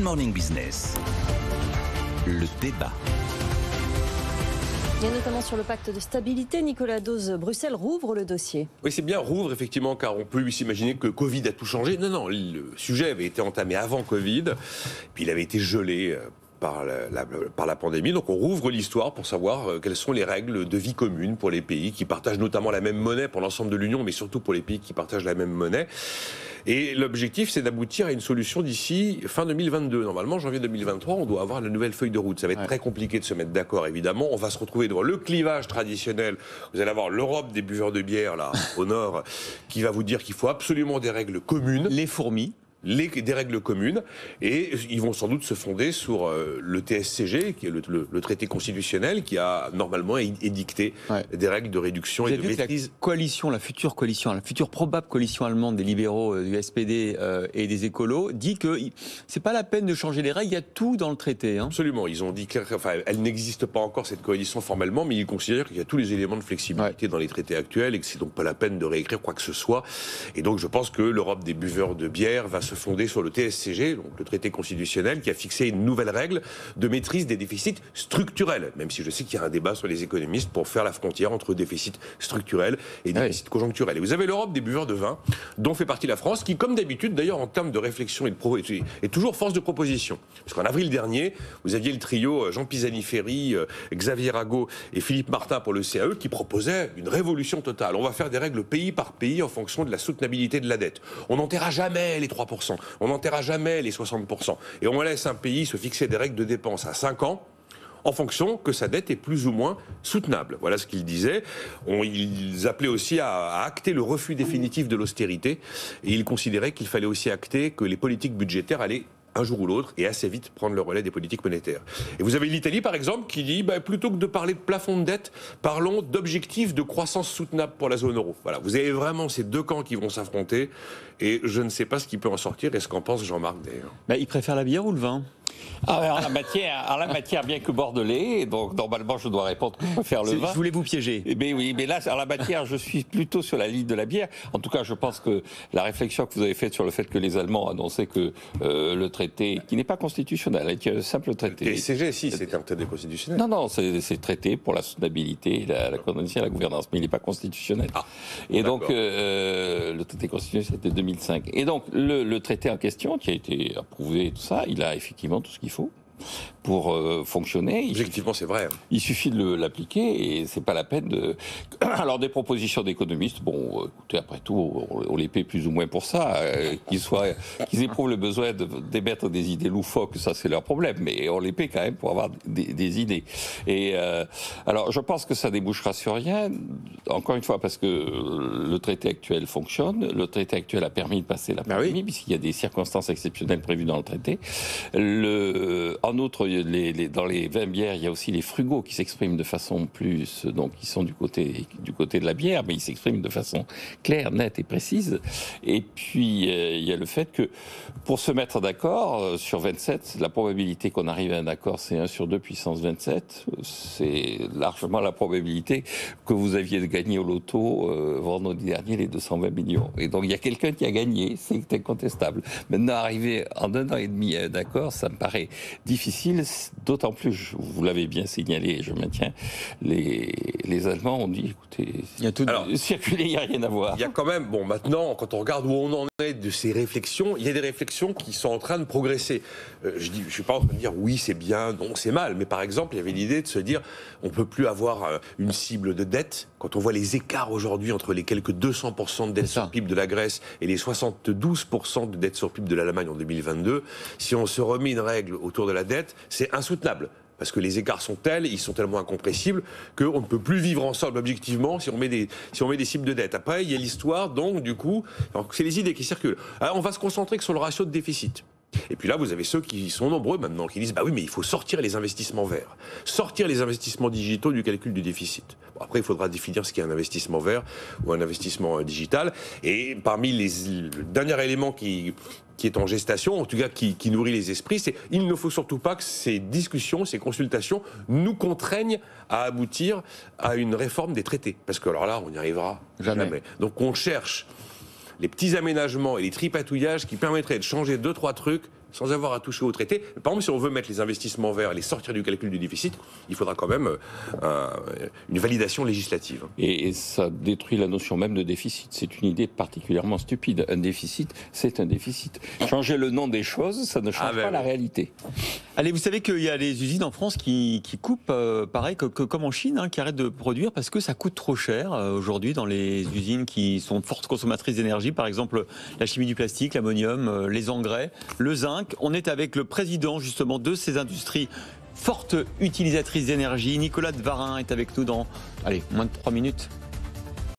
Morning Business, le débat. Et notamment sur le pacte de stabilité, Nicolas Dose, Bruxelles rouvre le dossier. Oui, c'est bien rouvre, effectivement, car on peut s'imaginer que Covid a tout changé. Non, le sujet avait été entamé avant Covid, puis il avait été gelé par la pandémie. Donc on rouvre l'histoire pour savoir quelles sont les règles de vie commune pour les pays qui partagent notamment la même monnaie pour l'ensemble de l'Union, mais surtout pour les pays qui partagent la même monnaie. Et l'objectif, c'est d'aboutir à une solution d'ici fin 2022. Normalement, janvier 2023, on doit avoir la nouvelle feuille de route. Ça va être très compliqué de se mettre d'accord, évidemment. On va se retrouver devant le clivage traditionnel. Vous allez avoir l'Europe des buveurs de bière, là, au nord, qui va vous dire qu'il faut absolument des règles communes. Les fourmis. Des règles communes, et ils vont sans doute se fonder sur le TSCG, qui est le traité constitutionnel, qui a normalement édicté des règles de réduction et de maîtrise. La future probable coalition allemande des libéraux, du SPD et des écolos, dit que c'est pas la peine de changer les règles, il y a tout dans le traité. Absolument, ils ont dit elle n'existe pas encore cette coalition formellement, mais ils considèrent qu'il y a tous les éléments de flexibilité dans les traités actuels et que c'est donc pas la peine de réécrire quoi que ce soit. Et donc je pense que l'Europe des buveurs de bière va se fondé sur le TSCG, donc le traité constitutionnel, qui a fixé une nouvelle règle de maîtrise des déficits structurels, même si je sais qu'il y a un débat sur les économistes pour faire la frontière entre déficit structurel et déficit conjoncturel. Et vous avez l'Europe des buveurs de vin, dont fait partie la France, qui, comme d'habitude, d'ailleurs, en termes de réflexion est toujours force de proposition. Parce qu'en avril dernier, vous aviez le trio Jean Pisani-Ferry, Xavier Rago et Philippe Martin pour le CAE, qui proposait une révolution totale. On va faire des règles pays par pays en fonction de la soutenabilité de la dette. On n'enterrera jamais les 3%. On n'enterrera jamais les 60%. Et on laisse un pays se fixer des règles de dépenses à 5 ans, en fonction que sa dette est plus ou moins soutenable. Voilà ce qu'ils disaient. Ils appelaient aussi à acter le refus définitif de l'austérité, et ils considéraient qu'il fallait aussi acter que les politiques budgétaires allaient un jour ou l'autre, et assez vite prendre le relais des politiques monétaires. Et vous avez l'Italie, par exemple, qui dit, plutôt que de parler de plafond de dette, parlons d'objectifs de croissance soutenable pour la zone euro. Voilà, vous avez vraiment ces deux camps qui vont s'affronter, et je ne sais pas ce qui peut en sortir, et ce qu'en pense Jean-Marc, d'ailleurs. Il préfère la bière ou le vin ? En la matière, bien que bordelais, donc normalement je dois répondre que je préfère le vin. Je voulais vous piéger. Mais oui, mais là, en la matière, je suis plutôt sur la ligne de la bière. En tout cas, je pense que la réflexion que vous avez faite sur le fait que les Allemands annonçaient que le traité, qui n'est pas constitutionnel, qui est un simple traité. Le TSCG, si, c'est un traité constitutionnel. Non, c'est traité pour la soutenabilité, la gouvernance, mais il n'est pas constitutionnel. Et donc, le traité constitutionnel, c'était 2005. Et donc, le traité en question, qui a été approuvé et tout ça, il a effectivement tout ce qu'il faut pour fonctionner. Objectivement, c'est vrai. Il suffit de l'appliquer et c'est pas la peine de... Alors, des propositions d'économistes, écoutez, après tout, on les paie plus ou moins pour ça. Qu'ils éprouvent le besoin d'émettre des idées loufoques, ça c'est leur problème, mais on les paie quand même pour avoir des idées. Et alors, je pense que ça débouchera sur rien, encore une fois, parce que le traité actuel fonctionne. Le traité actuel a permis de passer la pandémie, puisqu'il y a des circonstances exceptionnelles prévues dans le traité. En outre, dans les vins bières, il y a aussi les frugaux qui s'expriment de façon plus, donc qui sont du côté de la bière, mais ils s'expriment de façon claire, nette et précise. Et puis il y a le fait que pour se mettre d'accord sur 27, la probabilité qu'on arrive à un accord, c'est 1 sur 2 puissance 27. C'est largement la probabilité que vous aviez gagné au loto vendredi dernier les 220 millions. Et donc il y a quelqu'un qui a gagné, c'est incontestable. Maintenant, arriver en 1 an et demi à un accord, ça me paraît difficile, d'autant plus, vous l'avez bien signalé, je maintiens, les Allemands ont dit, écoutez, circuler, il n'y a rien à voir. Il y a quand même, maintenant, quand on regarde où on en est de ces réflexions, il y a des réflexions qui sont en train de progresser. Je ne suis pas en train de dire oui, c'est bien, non, c'est mal, mais par exemple, il y avait l'idée de se dire, on ne peut plus avoir une cible de dette. Quand on voit les écarts aujourd'hui entre les quelques 200% de dette sur PIB de la Grèce et les 72% de dette sur PIB de l'Allemagne en 2022, si on se remet une règle autour de la dette, c'est insoutenable. Parce que les écarts sont tels, ils sont tellement incompressibles qu'on ne peut plus vivre ensemble objectivement si on met des cibles de dette. Après, il y a l'histoire, donc du coup, c'est les idées qui circulent. Alors, on va se concentrer que sur le ratio de déficit. Et puis là, vous avez ceux qui sont nombreux maintenant, qui disent « oui, mais il faut sortir les investissements verts, sortir les investissements digitaux du calcul du déficit ». Après, il faudra définir ce qu'est un investissement vert ou un investissement digital. Et parmi le dernier élément qui est en gestation, en tout cas qui nourrit les esprits, c'est il ne faut surtout pas que ces discussions, ces consultations nous contraignent à aboutir à une réforme des traités. Parce que alors là, on n'y arrivera jamais. Donc on cherche les petits aménagements et les tripatouillages qui permettraient de changer 2-3 trucs sans avoir à toucher au traité. Par exemple, si on veut mettre les investissements verts et les sortir du calcul du déficit, il faudra quand même une validation législative. Et ça détruit la notion même de déficit. C'est une idée particulièrement stupide. Un déficit, c'est un déficit. Changer le nom des choses, ça ne change pas la réalité. Allez, vous savez qu'il y a des usines en France qui coupent, pareil que comme en Chine, qui arrêtent de produire parce que ça coûte trop cher aujourd'hui dans les usines qui sont fortes consommatrices d'énergie. Par exemple, la chimie du plastique, l'ammonium, les engrais, le zinc. On est avec le président justement de ces industries fortes utilisatrices d'énergie. Nicolas de Varin est avec nous dans, moins de 3 minutes.